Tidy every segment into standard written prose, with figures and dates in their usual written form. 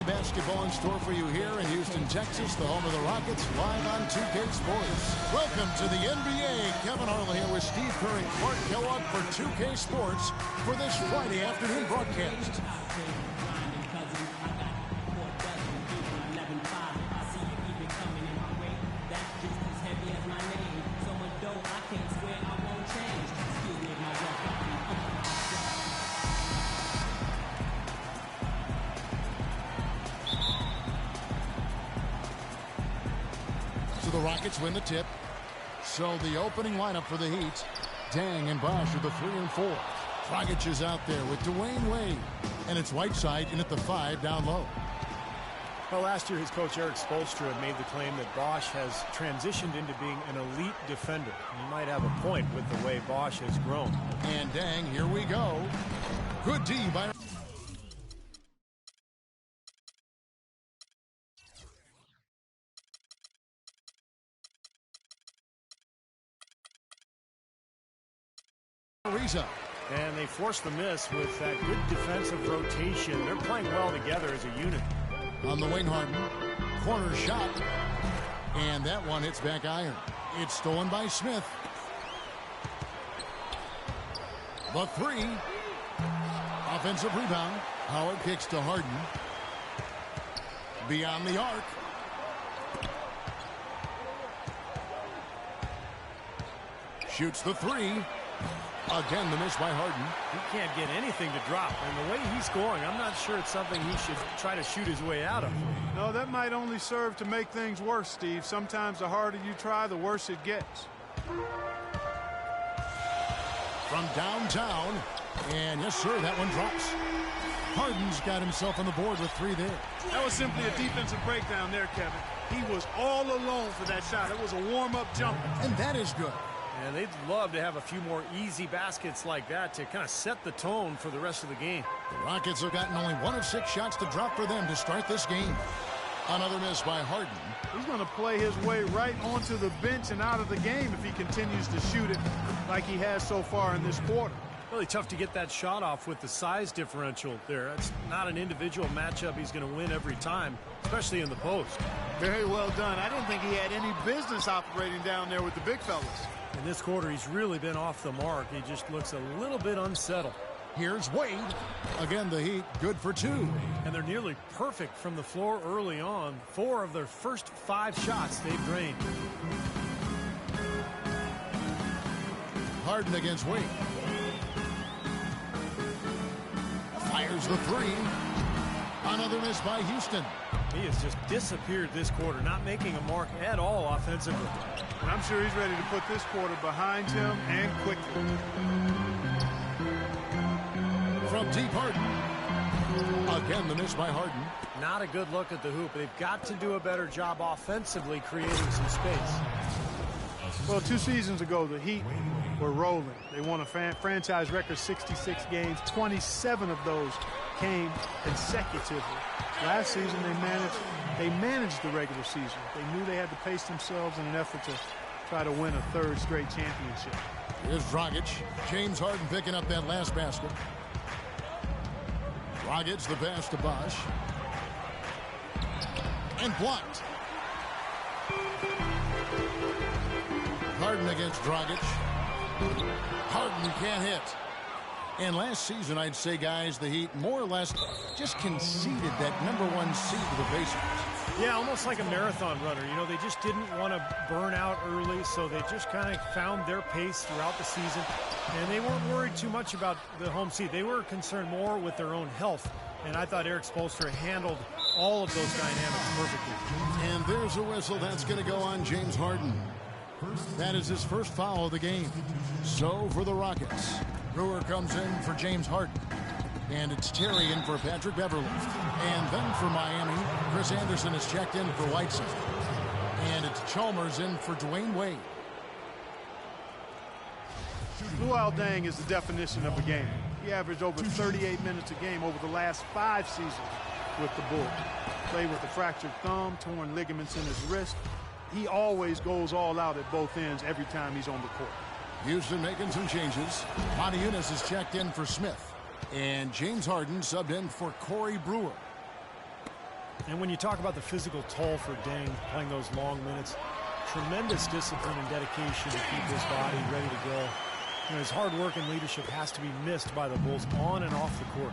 Basketball in store for you here in Houston, Texas, the home of the Rockets, live on 2K Sports. Welcome to the NBA. Kevin Harlan here with Steve Kerr and Clark Kellogg for 2K Sports for this Friday afternoon broadcast. The Rockets win the tip. So the opening lineup for the Heat. Dang and Bosh are the 3 and 4. Dragic is out there with Dwayne Wade. And it's Whiteside in at the 5 down low. Well, last year his coach Erik Spoelstra had made the claim that Bosh has transitioned into being an elite defender. You might have a point with the way Bosh has grown. And Dang, here we go. Good D by... Ariza. And they force the miss with that good defensive rotation. They're playing well together as a unit. On the wing, Harden. Corner shot. And that one hits back iron. It's stolen by Smith. The 3. Offensive rebound. Howard kicks to Harden. Beyond the arc. Shoots the 3. Again, the miss by Harden. He can't get anything to drop. And the way he's scoring, I'm not sure it's something he should try to shoot his way out of. No, that might only serve to make things worse, Steve. Sometimes the harder you try, the worse it gets. From downtown. And yes, sir, that one drops. Harden's got himself on the board with 3 there. That was simply a defensive breakdown there, Kevin. He was all alone for that shot. It was a warm-up jumper. And that is good. And they'd love to have a few more easy baskets like that to kind of set the tone for the rest of the game. The Rockets have gotten only 1 of 6 shots to drop for them to start this game. Another miss by Harden. He's going to play his way right onto the bench and out of the game if he continues to shoot it like he has so far in this quarter. Really tough to get that shot off with the size differential there. That's not an individual matchup he's going to win every time, especially in the post. Very well done. I didn't think he had any business operating down there with the big fellas. In this quarter, he's really been off the mark. He just looks a little bit unsettled. Here's Wade. Again, the Heat good for 2. And they're nearly perfect from the floor early on. 4 of their first 5 shots they've drained. Harden against Wade. Fires the 3. Another miss by Houston. He has just disappeared this quarter, not making a mark at all offensively. And I'm sure he's ready to put this quarter behind him and quickly. From deep, Harden. Again, the miss by Harden. Not a good look at the hoop. They've got to do a better job offensively creating some space. Well, 2 seasons ago, the Heat were rolling. They won a franchise record 66 games. 27 of those came consecutively. Last season, they managed the regular season. They knew they had to pace themselves in an effort to try to win a 3rd straight championship. Here's Dragic. James Harden picking up that last basket. Dragic, the pass to Bosh. And blocked. Harden against Dragic. Harden can't hit. And last season, I'd say, guys, the Heat more or less just conceded that #1 seed to the Pacers. Yeah, almost like a marathon runner. You know, they just didn't want to burn out early, so they just kind of found their pace throughout the season. And they weren't worried too much about the home seed. They were concerned more with their own health. And I thought Erik Spoelstra handled all of those dynamics perfectly. And there's a whistle. That's going to go on James Harden. That is his first foul of the game. So for the Rockets, Brewer comes in for James Harden. And it's Terry in for Patrick Beverley. And then for Miami, Chris Anderson is checked in for Whiteside. And it's Chalmers in for Dwayne Wade. Luol Deng is the definition of a gamer. He averaged over 38 minutes a game over the last 5 seasons with the Bulls. Played with a fractured thumb, torn ligaments in his wrist. He always goes all out at both ends every time he's on the court. Houston making some changes. Monty Eunice is checked in for Smith. And James Harden subbed in for Corey Brewer. And when you talk about the physical toll for Deng playing those long minutes, tremendous discipline and dedication to keep his body ready to go. You know, his hard work and leadership has to be missed by the Bulls on and off the court.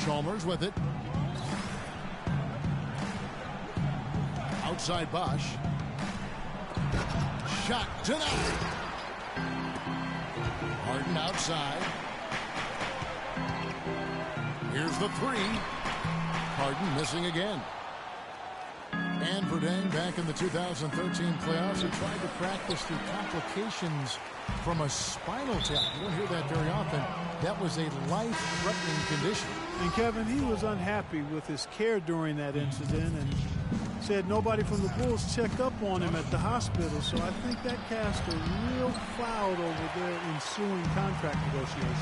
Chalmers with it. Outside Bosch. Shot denied. Harden outside. Here's the three. Harden missing again. And Verdang back in the 2013 playoffs who tried to practice through complications from a spinal tap. You don't hear that very often. That was a life-threatening condition. And Kevin, he was unhappy with his care during that incident and said nobody from the Bulls checked up on him at the hospital. So I think that cast a real cloud over their ensuing contract negotiations.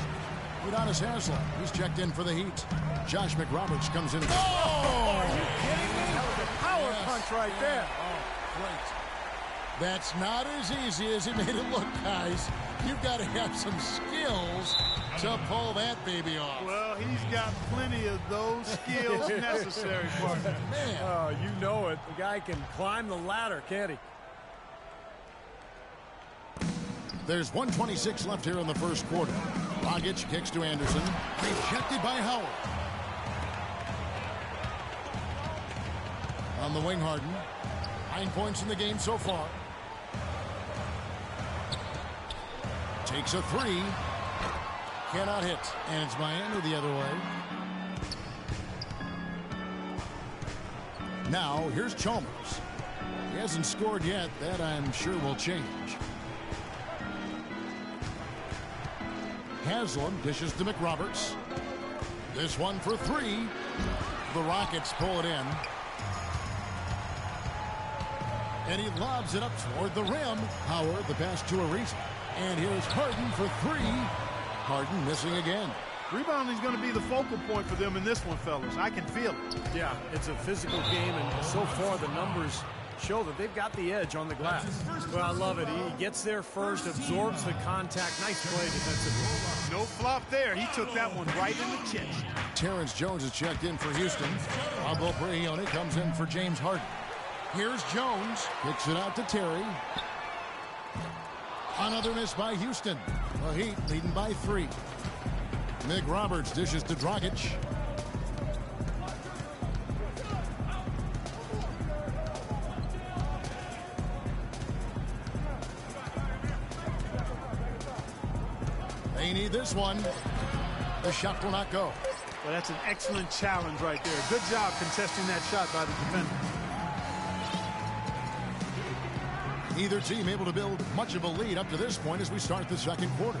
Udonis Haslem, he's checked in for the Heat. Josh McRoberts comes in. Oh, are you kidding me? That was a power punch right there. Oh, great. That's not as easy as he made it look, guys. You've got to have some skills to pull that baby off. Well, he's got plenty of those skills necessary, partner. Man. Oh, you know it. The guy can climb the ladder, can't he? There's 1:26 left here in the first quarter. Dragic kicks to Anderson. Rejected by Howard. On the wing, Harden. 9 points in the game so far. Takes a three. Cannot hit. And it's Miami the other way. Now, here's Chalmers. He hasn't scored yet. That, I'm sure, will change. Haslem dishes to McRoberts. This one for three. The Rockets pull it in. And he lobs it up toward the rim. Howard, the pass to Ariza. And here's Harden for three. Harden missing again. Rebounding is going to be the focal point for them in this one, fellas. I can feel it. Yeah, it's a physical game, and so far the numbers show that they've got the edge on the glass. Well, I love it. He gets there first, absorbs the contact. Nice play defensively. No flop there. He took that one right in the chest. Terrence Jones is checked in for Houston. Pablo Brigioni comes in for James Harden. Here's Jones. Kicks it out to Terry. Another miss by Houston. The Heat leading by 3. McRoberts dishes to Dragic. They need this one. The shot will not go. Well, that's an excellent challenge right there. Good job contesting that shot by the defender. Neither team able to build much of a lead up to this point as we start the second quarter.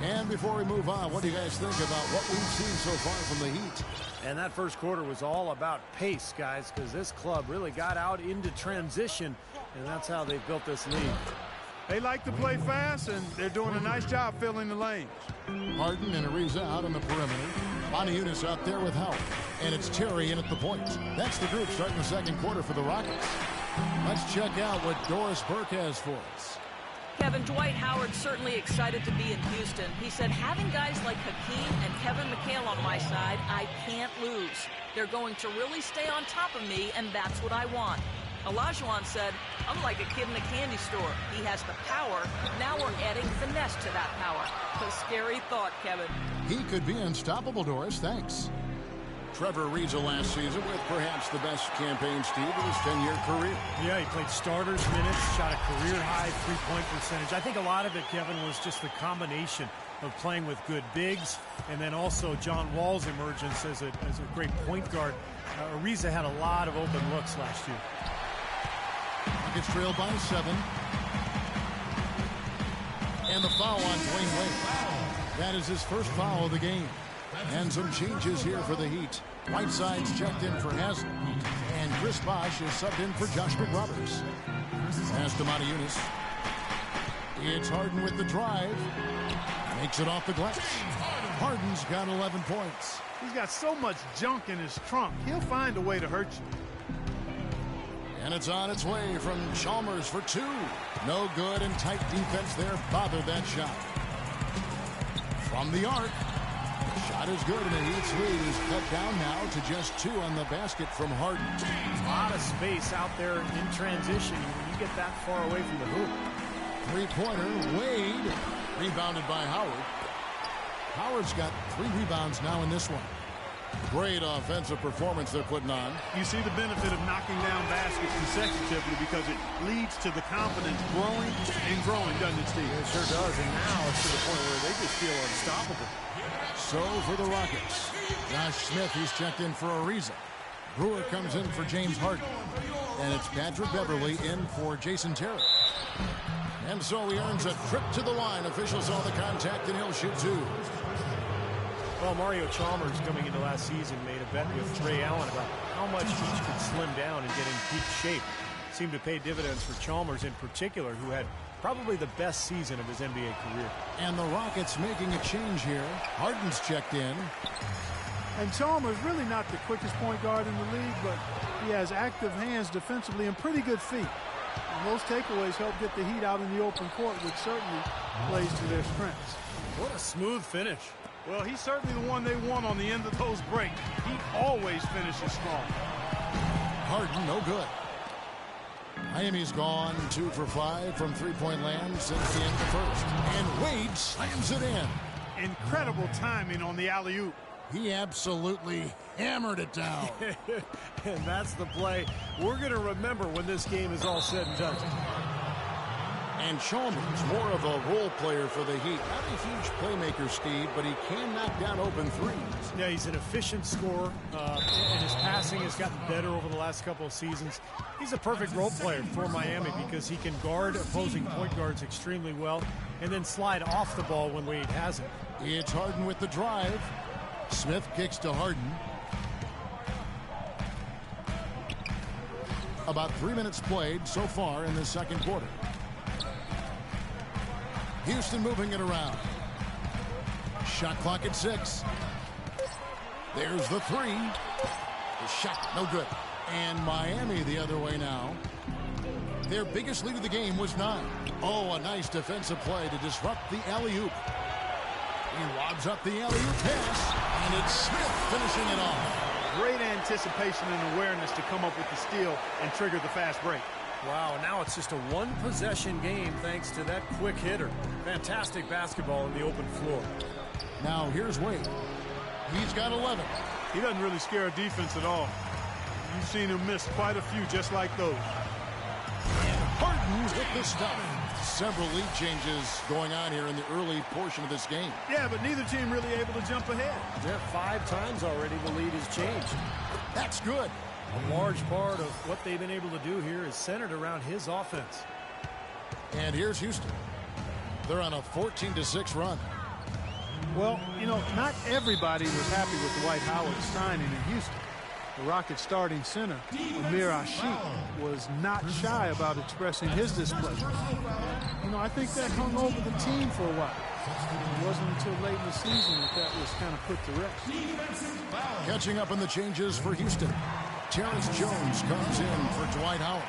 And before we move on, what do you guys think about what we've seen so far from the Heat? And that first quarter was all about pace, guys, because this club really got out into transition, and that's how they built this lead. They like to play fast, and they're doing a nice job filling the lanes. Harden and Ariza out on the perimeter. Moniunas out there with Howard. And it's Terry in at the point. That's the group starting the second quarter for the Rockets. Let's check out what Doris Burke has for us. Kevin, Dwight Howard's certainly excited to be in Houston. He said, having guys like Hakeem and Kevin McHale on my side, I can't lose. They're going to really stay on top of me, and that's what I want. Olajuwon said, I'm like a kid in a candy store. He has the power. Now we're adding finesse to that power. A scary thought, Kevin. He could be unstoppable, Doris. Thanks. Trevor Ariza last season with perhaps the best campaign, Steve, of his 10-year career. Yeah, he played starters minutes, shot a career-high three-point percentage. I think a lot of it, Kevin, was just the combination of playing with good bigs and then also John Wall's emergence as a great point guard. Ariza had a lot of open looks last year. Rockets trailed by 7. And the foul on Dwayne Wade. That is his first foul of the game. And some changes here for the Heat. Whiteside's checked in for Haslem. And Chris Bosh is subbed in for Josh McRoberts. Pass to Moniunas. It's Harden with the drive. Makes it off the glass. Harden's got 11 points. He's got so much junk in his trunk. He'll find a way to hurt you. And it's on its way from Chalmers for 2. No good, and tight defense there bothered that shot. From the arc. Shot is good, and the Heat's lead is cut down now to just 2 on the basket from Harden. A lot of space out there in transition when you get that far away from the hoop. Three-pointer, Wade. Rebounded by Howard. Howard's got 3 rebounds now in this one. Great offensive performance they're putting on. You see the benefit of knocking down baskets consecutively because it leads to the confidence growing and growing, doesn't it, Steve? It sure does, and now it's to the point where they just feel unstoppable. So for the Rockets, Josh Smith, he's checked in for Ariza. Brewer comes in for James Harden. And it's Patrick Beverley in for Jason Terry. And so he earns a trip to the line. Officials saw the contact, and he'll shoot 2. Well, Mario Chalmers, coming into last season, made a bet with Ray Allen about how much each could slim down and get in peak shape. Seemed to pay dividends for Chalmers in particular, who had probably the best season of his NBA career. And the Rockets making a change here. Harden's checked in. And Chalmers really not the quickest point guard in the league, but he has active hands defensively and pretty good feet. And those takeaways help get the Heat out in the open court, which certainly plays to their strengths. What a smooth finish. Well, he's certainly the one they want on the end of those breaks. He always finishes strong. Harden, no good. Miami's gone 2 for 5 from three-point land since the end of the first. And Wade slams it in. Incredible timing on the alley-oop. He absolutely hammered it down. And that's the play we're going to remember when this game is all said and done. And Chalmers, more of a role player for the Heat. Not a huge playmaker, Steve, but he can knock down open threes. Yeah, he's an efficient scorer, and his passing has gotten better over the last couple of seasons. He's a perfect role player for Miami because he can guard opposing point guards extremely well and then slide off the ball when Wade hasn't. It's Harden with the drive. Smith kicks to Harden. About 3 minutes played so far in the second quarter. Houston moving it around. Shot clock at 6. There's the 3. The shot, no good. And Miami the other way now. Their biggest lead of the game was 9. Oh, a nice defensive play to disrupt the alley-oop. He lobs up the alley-oop pass, and it's Smith finishing it off. Great anticipation and awareness to come up with the steal and trigger the fast break. Wow, now it's just a one-possession game thanks to that quick hitter. Fantastic basketball in the open floor. Now here's Wade. He's got 11. He doesn't really scare a defense at all. You've seen him miss quite a few just like those. And Harden with the stuff. Several lead changes going on here in the early portion of this game. Yeah, but neither team really able to jump ahead. Yeah, 5 times already the lead has changed. That's good. A large part of what they've been able to do here is centered around his offense. And here's Houston. They're on a 14-6 run. Well, you know, not everybody was happy with Dwight Howard's signing in Houston. The Rockets starting center, Amir Ashiq, was not shy about expressing his displeasure. You know, I think that hung over the team for a while. It wasn't until late in the season that was kind of put to rest. Catching up on the changes for Houston. Terrence Jones comes in for Dwight Howard.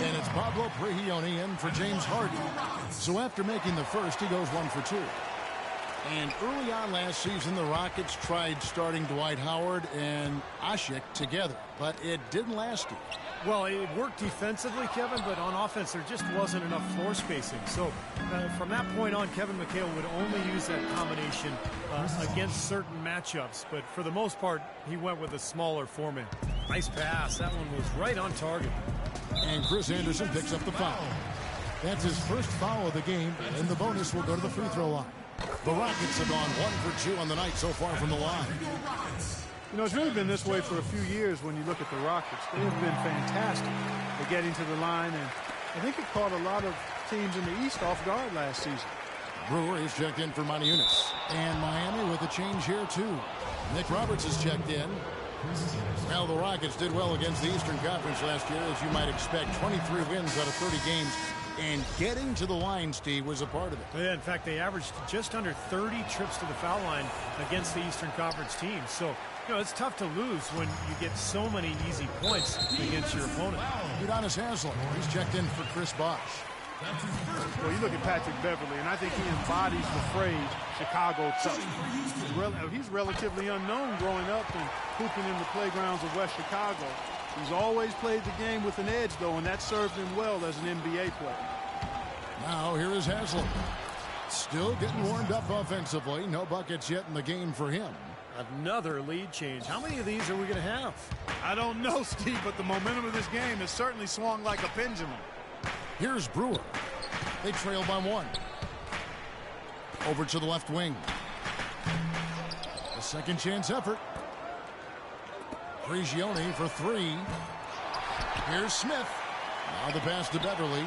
And it's Pablo Prigioni in for James Harden. So after making the first, he goes 1 for 2. And early on last season, the Rockets tried starting Dwight Howard and Ashiq together, but it didn't last. Well, it worked defensively, Kevin, but on offense, there just wasn't enough floor spacing. So from that point on, Kevin McHale would only use that combination against certain matchups. But for the most part, he went with a smaller four-man. Nice pass. That one was right on target. And Chris Anderson picks up the foul. That's his first foul of the game, and the bonus will go to the free throw line. The Rockets have gone 1 for 2 on the night so far from the line. You know, it's really been this way for a few years when you look at the Rockets. They have been fantastic at getting to the line, and I think it caught a lot of teams in the East off guard last season. Brewer is checked in for Monty Eunice. And Miami with a change here, too. Nick Roberts is checked in. Well, the Rockets did well against the Eastern Conference last year, as you might expect. 23 wins out of 30 games. And getting to the line, Steve, was a part of it. Yeah, in fact, they averaged just under 30 trips to the foul line against the Eastern Conference teams. So, you know, it's tough to lose when you get so many easy points against your opponent. Udonis Haslem, he's checked in for Chris Bosh. Well, you look at Patrick Beverley, and I think he embodies the phrase Chicago tough. He's relatively unknown growing up and hooping in the playgrounds of West Chicago. He's always played the game with an edge, though, and that served him well as an NBA player. Now here is Haslem. Still getting warmed up offensively. No buckets yet in the game for him. Another lead change. How many of these are we going to have? I don't know, Steve, but the momentum of this game has certainly swung like a pendulum. Here's Brewer. They trail by 1. Over to the left wing. A second chance effort. Prigioni for 3. Here's Smith. Now the pass to Beverley.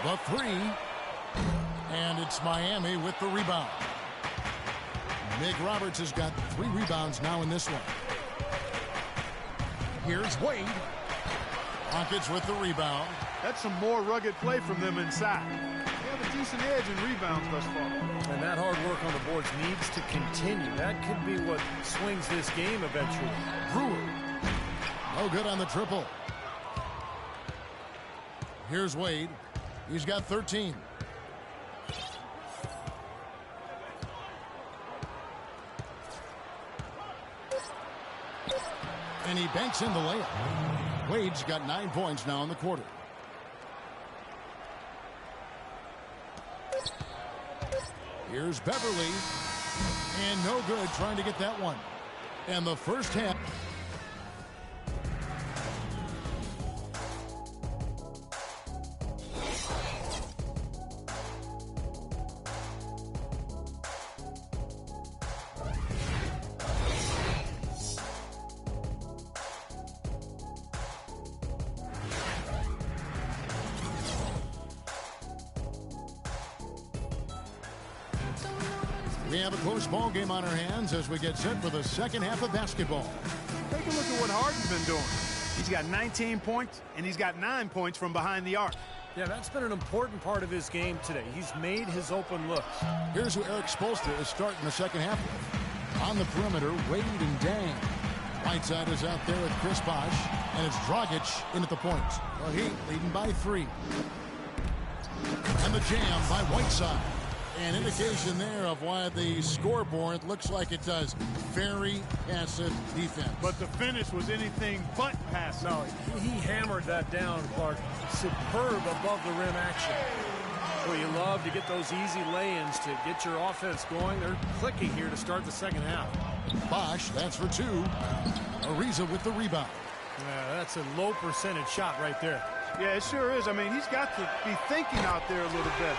The 3. And it's Miami with the rebound. Mig Roberts has got 3 rebounds now in this one. Here's Wade. Rockets with the rebound. That's some more rugged play from them inside. They have a decent edge in rebounds thus far. And that hard work on the boards needs to continue. That could be what swings this game eventually. Brewer. No good on the triple. Here's Wade. He's got 13. And he banks in the layup. Wade's got 9 points now in the quarter. Here's Beverley. And no good trying to get that one. And the first half. We have a close ball game on our hands as we get set for the second half of basketball. Take a look at what Harden's been doing. He's got 19 points, and he's got 9 points from behind the arc. Yeah, that's been an important part of his game today. He's made his open looks. Here's who Eric Spoelstra is starting the second half with. On the perimeter, Wade and Dang. Whiteside is out there with Chris Bosh, and it's Dragic in at the point. The Heat leading by 3. And the jam by Whiteside. An indication there of why the scoreboard looks like it does. Very passive defense. But the finish was anything but passive. No, he hammered that down, Clark. Superb above the rim action. Well, you love to get those easy lay-ins to get your offense going. They're clicking here to start the second half. Bosh, that's for 2. Ariza with the rebound. Yeah, that's a low percentage shot right there. Yeah, it sure is. I mean, he's got to be thinking out there a little better.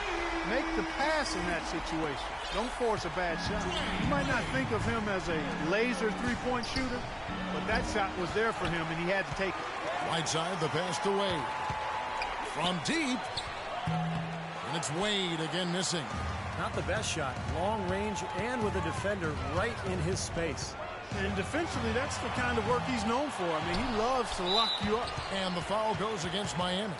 Make the pass in that situation. Don't force a bad shot. You might not think of him as a laser three-point shooter, but that shot was there for him, and he had to take it. Whiteside, the pass to Wade. From deep. And it's Wade again missing. Not the best shot. Long range and with a defender right in his space. And defensively, that's the kind of work he's known for. I mean, he loves to lock you up. And the foul goes against Miami.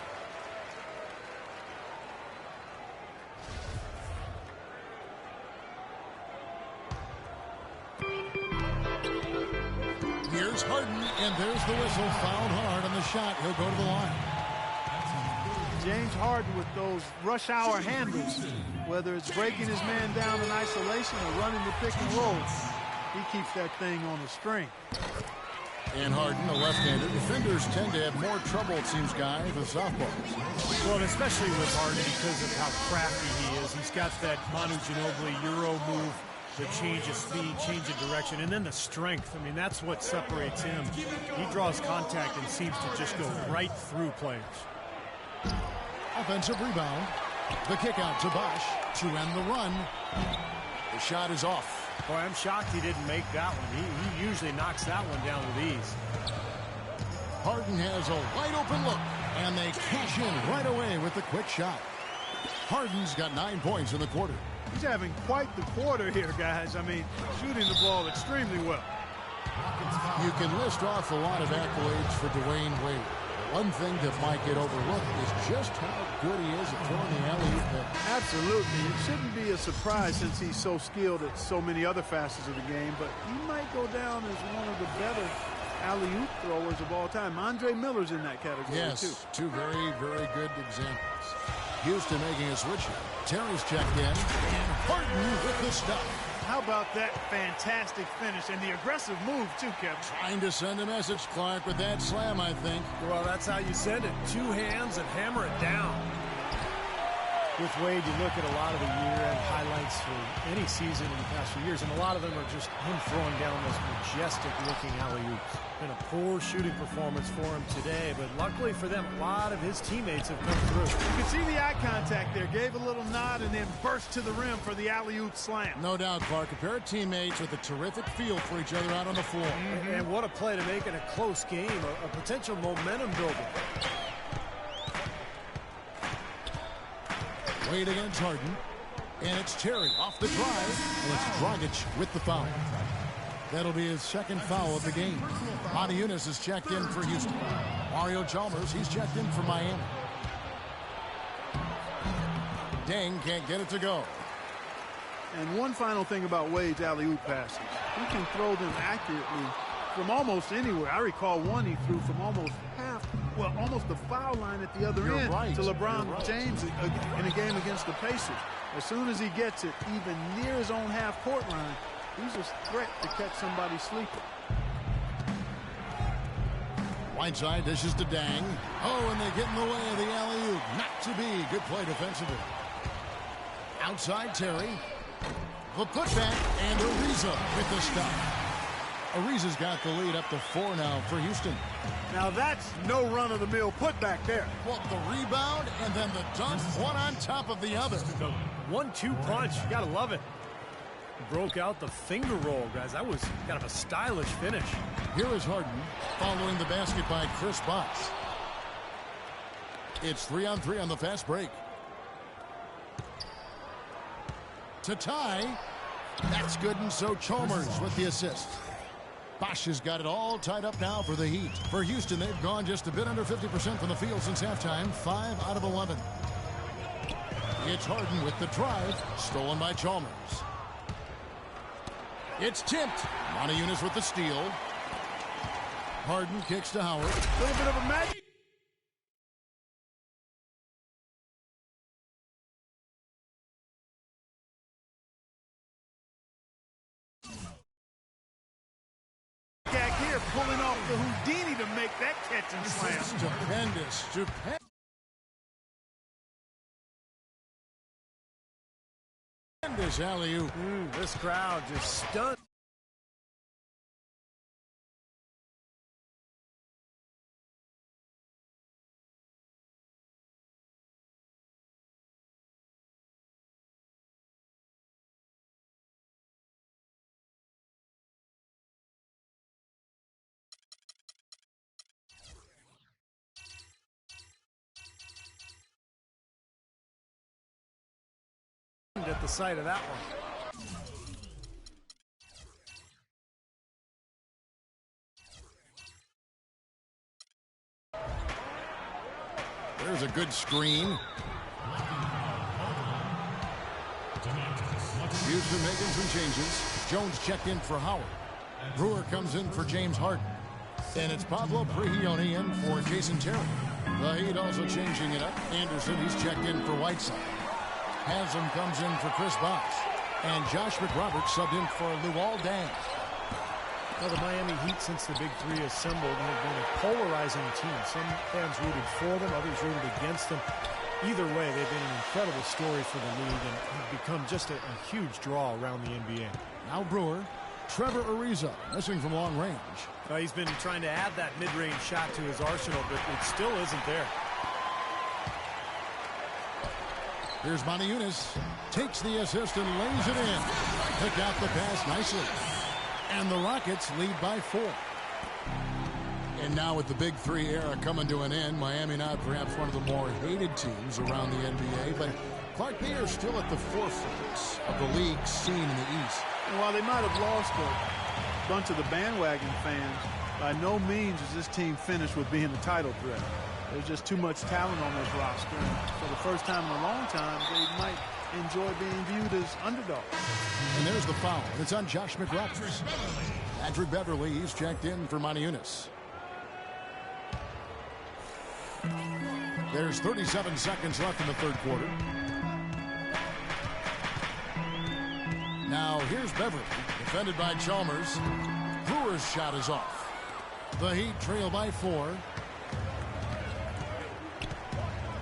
Here's Harden, and there's the whistle. Fouled hard on the shot. He'll go to the line. James Harden with those rush hour handles, whether it's breaking his man down in isolation or running the pick and roll, he keeps that thing on the string. And Harden, a left-hander. Defenders tend to have more trouble, it seems, guys, with softballs. Well, and especially with Harden because of how crafty he is. He's got that Manu Ginobili Euro move, the change of speed, change of direction, and then the strength. I mean, that's what separates him. He draws contact and seems to just go right through players. Offensive rebound. The kick out to Bosh to end the run. The shot is off. Boy, I'm shocked he didn't make that one. He usually knocks that one down with ease. Harden has a wide open look, and they cash in right away with the quick shot. Harden's got 9 points in the quarter. He's having quite the quarter here, guys. I mean, shooting the ball extremely well. You can list off a lot of accolades for Dwayne Wade. One thing that might get overlooked is just how good he is at throwing the alley-oop. Absolutely. It shouldn't be a surprise since he's so skilled at so many other facets of the game, but he might go down as one of the better alley-oop throwers of all time. Andre Miller's in that category, too. Yes, 2 very, very good examples. Houston making a switch here. Terry's checked in, and Harden with the stop. How about that fantastic finish and the aggressive move, too, Kevin? Trying to send a message, Clark, with that slam, I think. Well, that's how you send it. Two hands and hammer it down. With Wade, you look at a lot of the year-end highlights for any season in the past few years, and a lot of them are just him throwing down those majestic-looking alley-oops. Been a poor shooting performance for him today, but luckily for them, a lot of his teammates have come through. You can see the eye contact there. Gave a little nod and then burst to the rim for the alley-oop slam. No doubt, Clark. A pair of teammates with a terrific feel for each other out on the floor. And what a play to make in a close game, a potential momentum builder. Wade against Harden. And it's Terry off the drive. And it's Dragic with the foul. That'll be his second foul of the game. Motiejunas is checked in for Houston. Mario Chalmers, he's checked in for Miami. Deng can't get it to go. And one final thing about Wade's alley-oop passes. He can throw them accurately from almost anywhere. I recall one he threw from almost almost the foul line at the other end to LeBron James in a game against the Pacers. As soon as he gets it even near his own half-court line, he's a threat to catch somebody sleeping. Whiteside dishes to Deng. Oh, and they get in the way of the alley-oop. Not to be. Good play defensively. Outside Terry. The putback, and Ariza with the stop. Ariza's got the lead up to 4 now for Houston. Now that's no run-of-the-mill putback there. Well, the rebound and then the dunk, one on top of the other. 1-2 punch. You gotta love it. Broke out the finger roll, guys. That was kind of a stylish finish. Here is Harden following the basket by Chris Bosh. It's 3-on-3 on the fast break. To tie. That's good, and so Chalmers with the assist. Bosh has got it all tied up now for the Heat. For Houston, they've gone just a bit under 50% from the field since halftime. 5 out of 11. It's Harden with the drive, stolen by Chalmers. It's tipped. Motiejunas with the steal. Harden kicks to Howard. A little bit of a magic. Here pulling off the Houdini to make that catch and slam. Stupendous. Stupendous alley-oop. This crowd just stunned. At the sight of that one. There's a good screen. Houston making some changes. Jones checked in for Howard. Brewer comes in for James Harden. And it's Pablo Prigioni in for Jason Terry. The Heat also changing it up. Anderson, he's checked in for Whiteside. Haslam comes in for Chris Bosh. And Josh McRoberts subbed in for Luol Deng. Well, the Miami Heat, since the Big Three assembled, have been a polarizing team. Some fans rooted for them, others rooted against them. Either way, they've been an incredible story for the league and have become just a huge draw around the NBA. Now Brewer. Trevor Ariza missing from long range. He's been trying to add that mid-range shot to his arsenal, but it still isn't there. Here's Motiejunas, takes the assist and lays it in. Took out the pass nicely. And the Rockets lead by 4. And now with the Big Three era coming to an end, Miami not perhaps one of the more hated teams around the NBA, but Clark, they are still at the forefront of the league scene in the East. And while they might have lost a bunch of the bandwagon fans, by no means is this team finished with being a title threat. There's just too much talent on this roster. And for the first time in a long time, they might enjoy being viewed as underdogs. And there's the foul. It's on Josh McRoberts. Patrick Beverly, he's checked in for Motiejunas. There's 37 seconds left in the third quarter. Now here's Beverly, defended by Chalmers. Brewer's shot is off. The Heat trail by 4.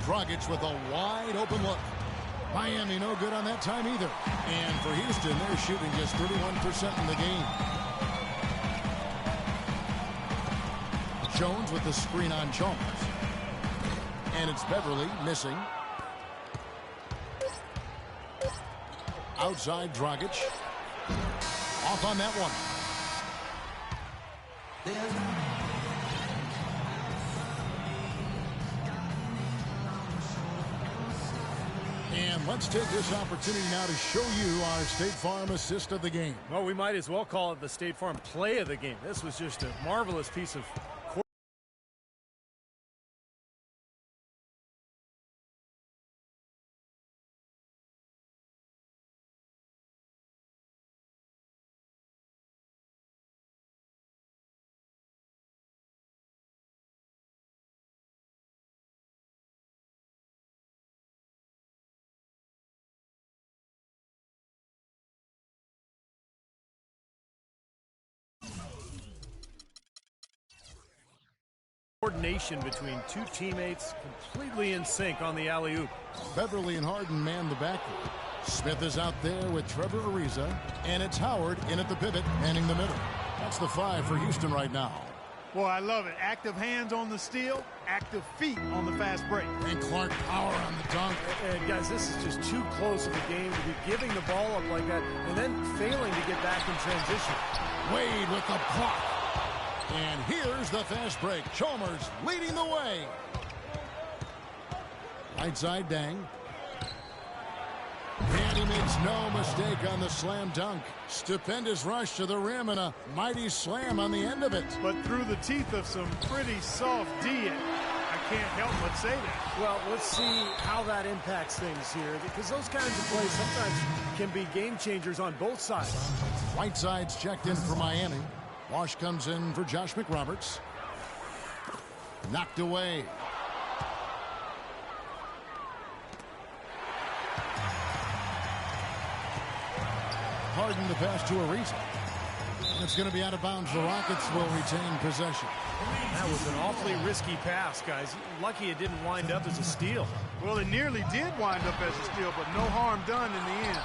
Dragic with a wide open look. Miami no good on that time either. And for Houston, they're shooting just 31% in the game. Jones with the screen on Chalmers. And it's Beverly missing. Outside Dragic. Off on that one. And let's take this opportunity now to show you our State Farm assist of the game. Well, we might as well call it the State Farm play of the game. This was just a marvelous piece of coordination between two teammates, completely in sync on the alley-oop. Beverly and Harden man the backcourt. Smith is out there with Trevor Ariza, and it's Howard in at the pivot, manning the middle. That's the 5 for Houston right now. Boy, I love it. Active hands on the steal, active feet on the fast break. And Clark power on the dunk. And guys, this is just too close of a game to be giving the ball up like that and then failing to get back in transition. Wade with the block. And here's the fast break. Chalmers leading the way. Right side Dang. And he makes no mistake on the slam dunk. Stupendous rush to the rim and a mighty slam on the end of it. But through the teeth of some pretty soft D. I can't help but say that. Well, let's see how that impacts things here, because those kinds of plays sometimes can be game changers on both sides. Whiteside's checked in for Miami. Wash comes in for Josh McRoberts. Knocked away. Harden to pass to Ariza. It's going to be out of bounds. The Rockets will retain possession. That was an awfully risky pass, guys. Lucky it didn't wind up as a steal. Well, it nearly did wind up as a steal, but no harm done in the end.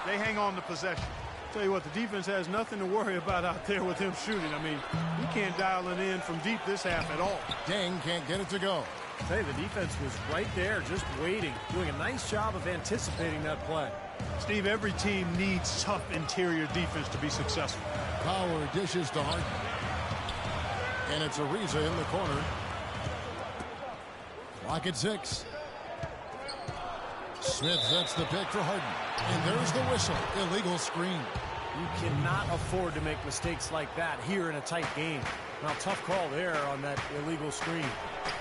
They hang on to possession. Tell you what, the defense has nothing to worry about out there with him shooting. I mean, he can't dial it in from deep this half at all. Dang can't get it to go. Hey, the defense was right there, just waiting, doing a nice job of anticipating that play. Steve, every team needs tough interior defense to be successful. Power dishes to Harden. And it's Ariza in the corner. Clock at 6. Smith sets the pick for Harden. And there's the whistle. Illegal screen. You cannot afford to make mistakes like that here in a tight game. Now, tough call there on that illegal screen.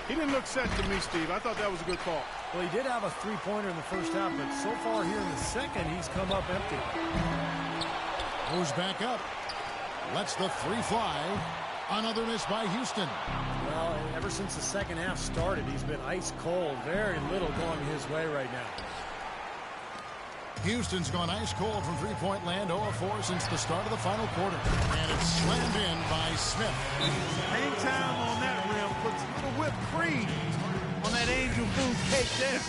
He didn't look set to me, Steve. I thought that was a good call. Well, he did have a three-pointer in the first half, but so far here in the second, he's come up empty. Goes back up. Lets the 3 fly. Another miss by Houston. Well, ever since the second half started, he's been ice cold. Very little going his way right now. Houston's gone ice cold from three-point land, 0 of 4 since the start of the final quarter. And it's slammed in by Smith. Hang time on that rim puts a little whipped cream on that angel food cake there.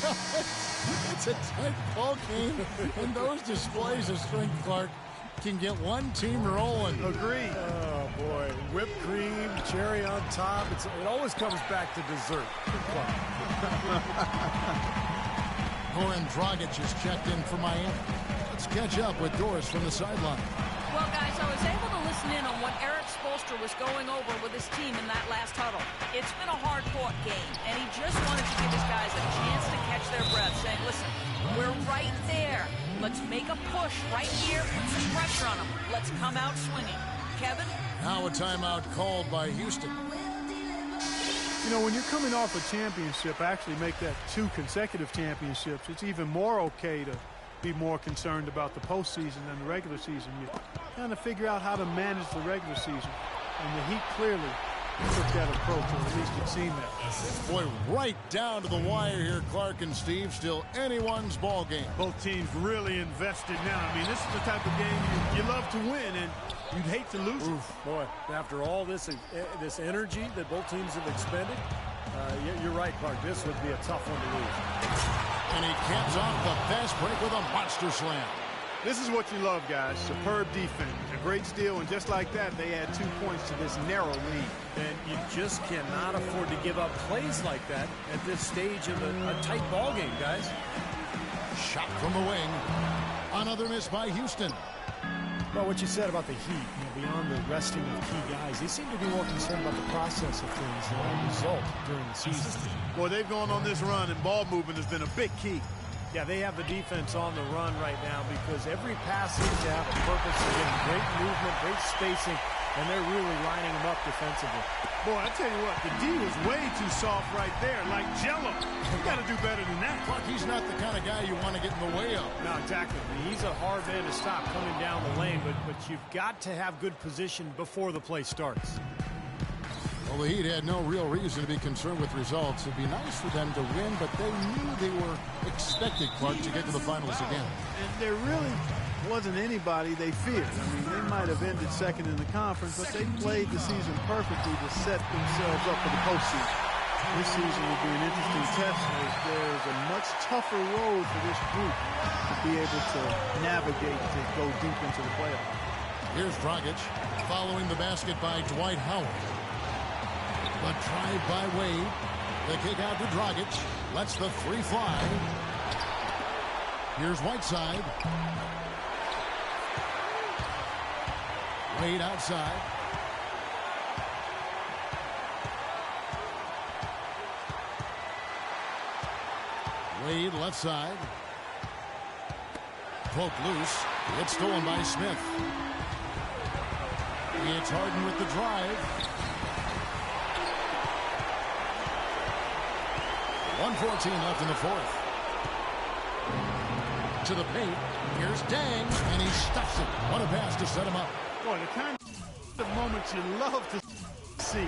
It's a tight ball game, and those displays of strength, Clark, can get one team rolling. Agreed. Oh, boy. Whipped cream, cherry on top. It always comes back to dessert. Goran Dragic is checked in for Miami. Let's catch up with Doris from the sideline. Well, guys, I was able to listen in on what Eric Spoelstra was going over with his team in that last huddle. It's been a hard-fought game, and he just wanted to give his guys a chance to catch their breath, saying, listen, we're right there. Let's make a push right here, put some pressure on them. Let's come out swinging. Kevin? Now a timeout called by Houston. You know, when you're coming off a championship, actually make that 2 consecutive championships, it's even more okay to be more concerned about the postseason than the regular season. You kind of figure out how to manage the regular season. And the Heat clearly took that approach, or at least it seemed that. Boy, right down to the wire here, Clark and Steve. Still anyone's ball game. Both teams really invested now. I mean, this is the type of game you love to win, and you'd hate to lose it. Boy, after all this energy that both teams have expended, you're right, Clark. This would be a tough one to lose. And he caps off the fast break with a monster slam. This is what you love, guys. Superb defense. A great steal, and just like that, they add 2 points to this narrow lead. And you just cannot afford to give up plays like that at this stage of a tight ball game, guys. Shot from the wing. Another miss by Houston. Well, what you said about the Heat, beyond the resting of key guys, they seem to be more concerned about the process of things than the result during the season. Boy, they've gone on this run, and ball movement has been a big key. Yeah, they have the defense on the run right now because every pass seems to have a purpose. They're getting great movement, great spacing, and they're really lining them up defensively. Boy, I tell you what, the D was way too soft right there, like Jello. You got to do better than that. Clark, he's not the kind of guy you want to get in the way of. No, exactly. He's a hard man to stop coming down the lane, but you've got to have good position before the play starts. Well, the Heat had no real reason to be concerned with results. It'd be nice for them to win, but they knew they were expected, Clark, to get to the finals again. And there really wasn't anybody they feared. I mean, they might have ended second in the conference, but they played the season perfectly to set themselves up for the postseason. This season will be an interesting test as there's a much tougher road for this group to be able to navigate to go deep into the playoffs. Here's Dragic following the basket by Dwight Howard. The drive by Wade. The kick out to Dragic. Lets the three fly. Here's Whiteside. Wade outside. Wade left side. Poked loose. It's stolen by Smith. It's Harden with the drive. 1:14 left in the fourth. To the paint. Here's Dang, and he stuffs it. What a pass to set him up. Boy, the kind of moments you love to see.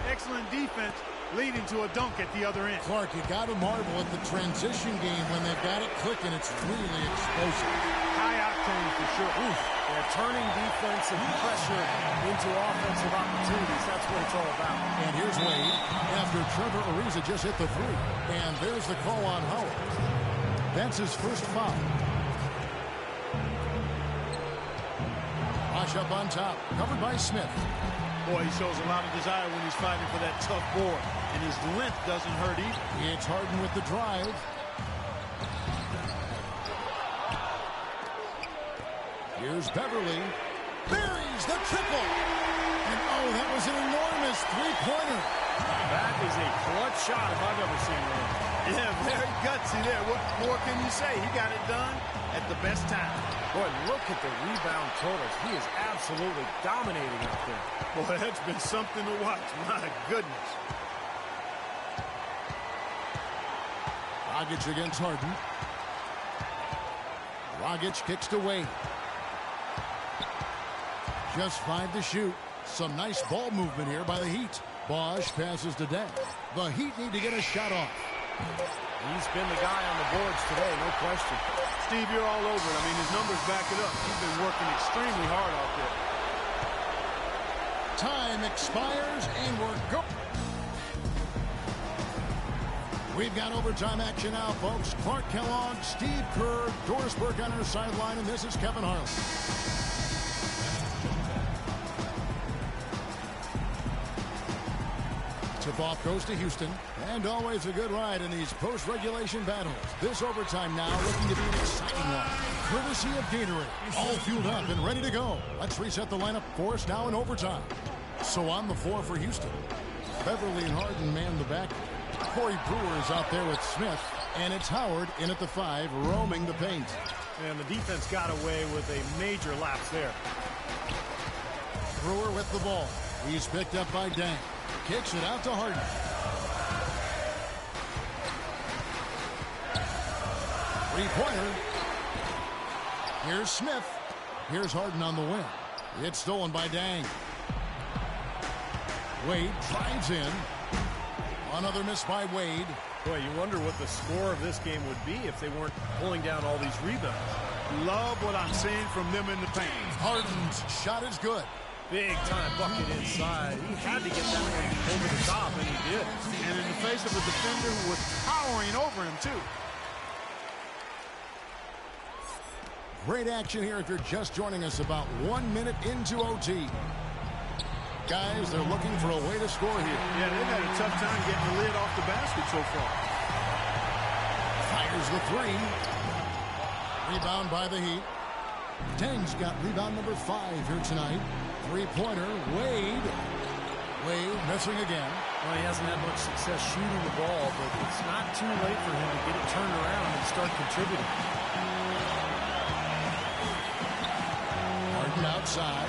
Excellent defense leading to a dunk at the other end. Clark, you got to marvel at the transition game when they've got it clicking. It's really explosive. High octane for sure. Oof. They're turning defensive pressure into offensive opportunities. That's what it's all about. And here's Wade after Trevor Ariza just hit the three. And there's the call on Howard. That's his first foul. Bosh up on top, covered by Smith. Boy, he shows a lot of desire when he's fighting for that tough board. And his length doesn't hurt either. It's Harden with the drive. Here's Beverly. Buries the triple. And oh, that was an enormous three-pointer. That is a clutch shot if I've ever seen one. Yeah, very gutsy there. What more can you say? He got it done at the best time. Boy, look at the rebound totals. He is absolutely dominating out there. Boy, that's been something to watch. My goodness. Dragic against Harden. Dragic kicks to Wade. Just 5 to shoot. Some nice ball movement here by the Heat. Bosh passes to Deng. The Heat need to get a shot off. He's been the guy on the boards today, no question. Steve, you're all over it. I mean, his numbers back it up. He's been working extremely hard out there. Time expires, and we're go. We've got overtime action now, folks. Clark Kellogg, Steve Kerr, Doris Burke on our sideline, and this is Kevin Harlan. Tip-off goes to Houston, and always a good ride in these post-regulation battles. This overtime now looking to be an exciting one, courtesy of Gatorade. All fueled up and ready to go. Let's reset the lineup for us now in overtime. So on the floor for Houston, Beverly and Harden man the back. Corey Brewer is out there with Smith, and it's Howard in at the 5, roaming the paint. And the defense got away with a major lapse there. Brewer with the ball. He's picked up by Deng. Kicks it out to Harden. Three-pointer. Here's Smith. Here's Harden on the wing. It's stolen by Deng. Wade drives in. Another miss by Wade. Boy, you wonder what the score of this game would be if they weren't pulling down all these rebounds. Love what I'm seeing from them in the paint. Harden's shot is good. Big time bucket inside. He had to get that one over the top, and he did. And in the face of a defender who was towering over him, too. Great action here if you're just joining us, about 1 minute into OT. Guys, they're looking for a way to score here. Yeah, they've had a tough time getting the lid off the basket so far. Fires the three. Rebound by the Heat. Tang's got rebound number 5 here tonight. Three-pointer, Wade. Wade missing again. Well, he hasn't had much success shooting the ball, but it's not too late for him to get it turned around and start contributing. Harden outside.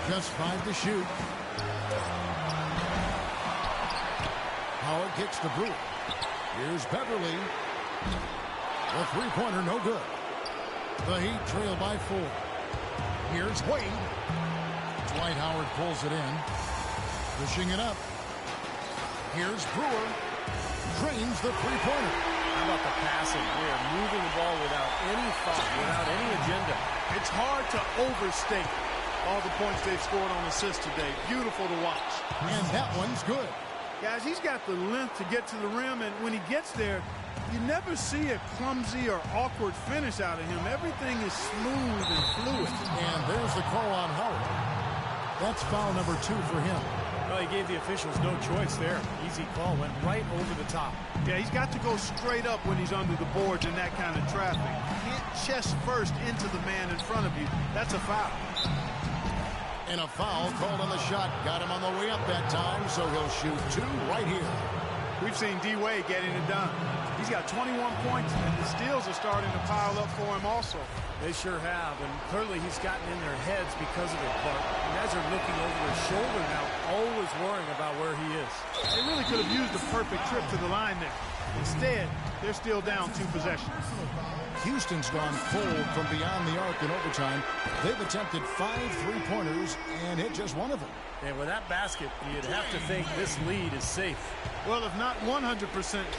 Just 5 to shoot. Howard kicks to Brewer. Here's Beverly. The three-pointer, no good. The Heat trail by 4. Here's Wade. Dwight Howard pulls it in. Pushing it up. Here's Brewer. Drains the three-pointer. How about the passing? They are moving the ball without any thought, without any agenda. It's hard to overstate all the points they've scored on assists today. Beautiful to watch. And that one's good. Guys, he's got the length to get to the rim, and when he gets there, you never see a clumsy or awkward finish out of him. Everything is smooth and fluid. And there's the call on Howard. That's foul number 2 for him. Well, he gave the officials no choice there. Easy call, went right over the top. Yeah, he's got to go straight up when he's under the boards in that kind of traffic. You can't chest first into the man in front of you. That's a foul. And a foul called on the shot. Got him on the way up that time, so he'll shoot 2 right here. We've seen D-Wade getting it done. He's got 21 points, and the steals are starting to pile up for him also. They sure have, and clearly he's gotten in their heads because of it, Clark. You guys are looking over his shoulder now, always worrying about where he is. They really could have used a perfect trip to the line there. Instead, they're still down 2 possessions. Houston's gone cold from beyond the arc in overtime. They've attempted 5 three-pointers and hit just 1 of them. And with that basket, you'd have to think this lead is safe. Well, if not 100%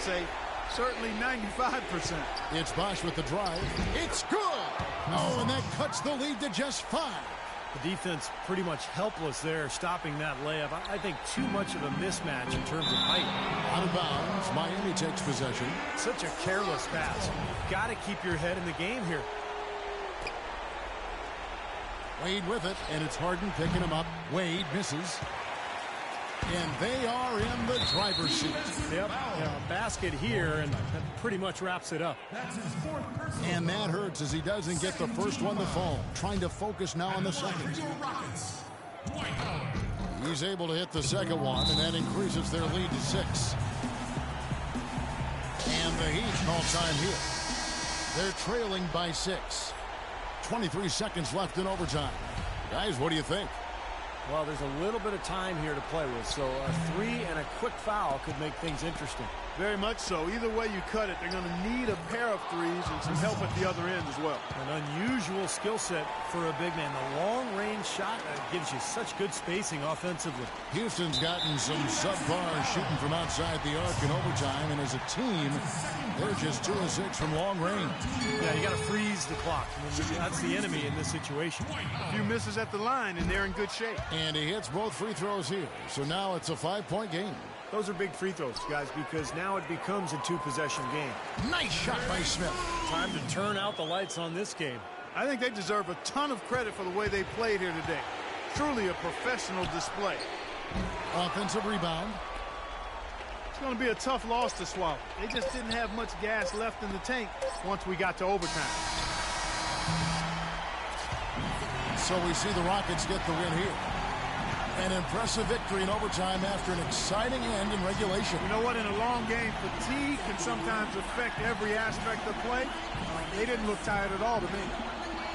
safe, certainly 95%. It's Bosch with the drive. It's good! Oh, and that cuts the lead to just 5. The defense pretty much helpless there, stopping that layup. I think too much of a mismatch in terms of height. Out of bounds, Miami takes possession. Such a careless pass. You've got to keep your head in the game here. Wade with it, and it's Harden picking him up. Wade misses. And they are in the driver's seat. Yep, a basket here, and that pretty much wraps it up. And that hurts as he doesn't get the first one to fall. Trying to focus now on the second. He's able to hit the second one, and that increases their lead to 6. And the Heat call time here. They're trailing by 6. 23 seconds left in overtime. Guys, what do you think? Well, there's a little bit of time here to play with, so a 3 and a quick foul could make things interesting. Very much so. Either way you cut it, they're going to need a pair of threes and some help at the other end as well. An unusual skill set for a big man. The long-range shot gives you such good spacing offensively. Houston's gotten some subpar shooting from outside the arc in overtime, and as a team, they're just 2 of 6 from long range. Yeah, you got to freeze the clock. That's the enemy in this situation. A few misses at the line, and they're in good shape. And he hits both free throws here. So now it's a 5-point game. Those are big free throws, guys, because now it becomes a 2-possession game. Nice shot by Smith. Time to turn out the lights on this game. I think they deserve a ton of credit for the way they played here today. Truly a professional display. Offensive rebound. It's going to be a tough loss to swallow. They just didn't have much gas left in the tank once we got to overtime. So we see the Rockets get the win here. An impressive victory in overtime after an exciting end in regulation. You know what? In a long game, fatigue can sometimes affect every aspect of play. They didn't look tired at all to me.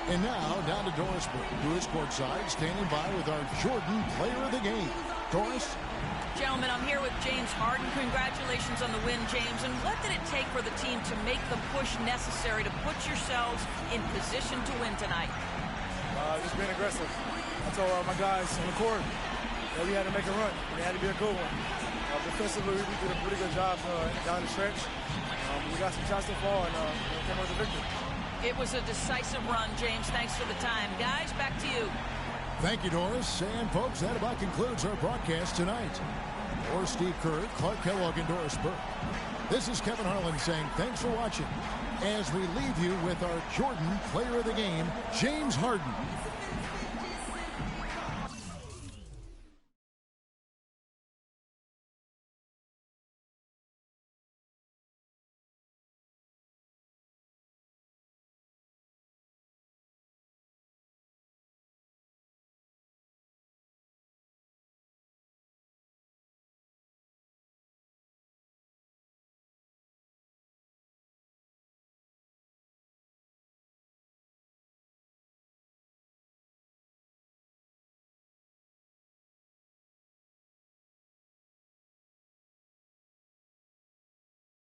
And now, down to Doris Burke, who is courtside, standing by with our Jordan player of the game. Doris? Gentlemen, I'm here with James Harden. Congratulations on the win, James. And what did it take for the team to make the push necessary to put yourselves in position to win tonight? Just being aggressive. I told my guys on the court that we had to make a run. It had to be a good one. Defensively, we did a pretty good job down the stretch. We got some shots to fall and came out with a victory. It was a decisive run, James. Thanks for the time. Guys, back to you. Thank you, Doris. And, folks, that about concludes our broadcast tonight. For Steve Kerr, Clark Kellogg, and Doris Burke, this is Kevin Harlan saying thanks for watching as we leave you with our Jordan Player of the Game, James Harden.